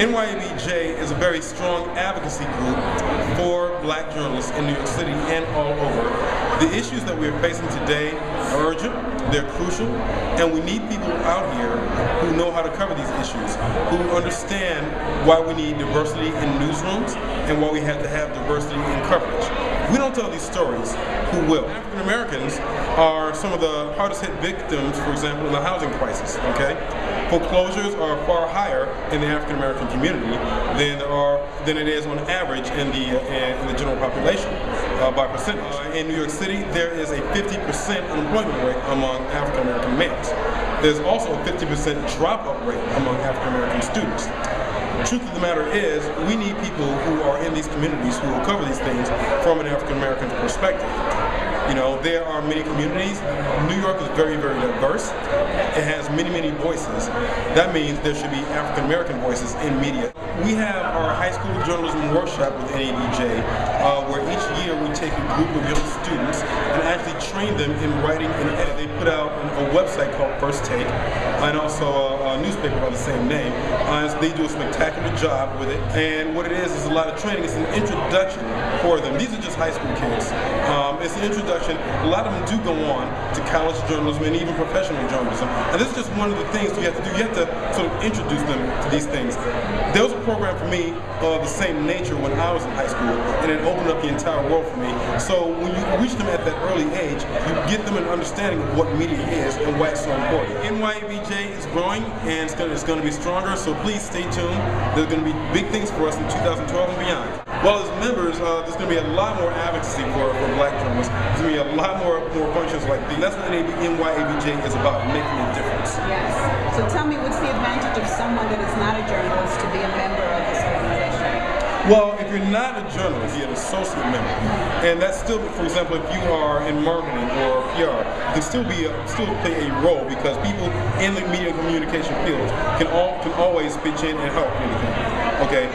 NYABJ is a very strong advocacy group for black journalists in New York City and all over. The issues that we're facing today are urgent, they're crucial, and we need people out here who know how to cover these issues, who understand why we need diversity in newsrooms and why we have to have diversity in coverage. If we don't tell these stories, who will? African Americans are some of the hardest hit victims, for example, in the housing crisis, okay? Foreclosures are far higher in the African American community than it is on average in the general population by percentage. In New York City, there is a 50% unemployment rate among African American males. There's also a 50% dropout rate among African American students. The truth of the matter is, we need people who are in these communities who will cover these things from an African American perspective. You know, there are many communities. New York is very, very diverse. It has many, many voices. That means there should be African American voices in media. We have our high school journalism workshop with ABJ, where each year we take a group of young students and actually train them in writing and editing. They put out a website called First Take, and also a newspaper by the same name. They do a spectacular job with it. And what it is a lot of training. It's an introduction for them. These are just high school kids. It's an introduction. A lot of them do go on to college journalism and even professional journalism. And this is just one of the things you have to do. You have to sort of introduce them to these things. There was a program for me of the same nature when I was in high school, and it opened up the entire world for me. So when you reach them at that early age, you get them an understanding of what media is and why it's so important. NYABJ is growing, and it's going to be stronger, so please stay tuned. There's going to be big things for us in 2012 and beyond. Well, as members, there's going to be a lot more advocacy for black journalists. There's going to be a lot more functions like these. That's what NYABJ is about, making a difference. Yes. So tell me, what's the advantage of someone that is not a journalist to be a member of this organization? Well, if you're not a journalist, you're an associate member. And that's still, for example, if you are in marketing or PR, you can still play a role, because people in the media and communication field can always pitch in and help anything. Okay?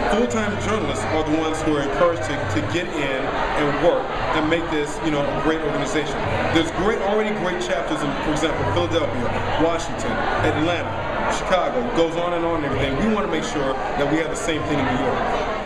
Full-time journalists are the ones who are encouraged to get in and work and make this, a great organization. There's already great chapters in, for example, Philadelphia, Washington, Atlanta, Chicago, goes on and everything. We want to make sure that we have the same thing in New York.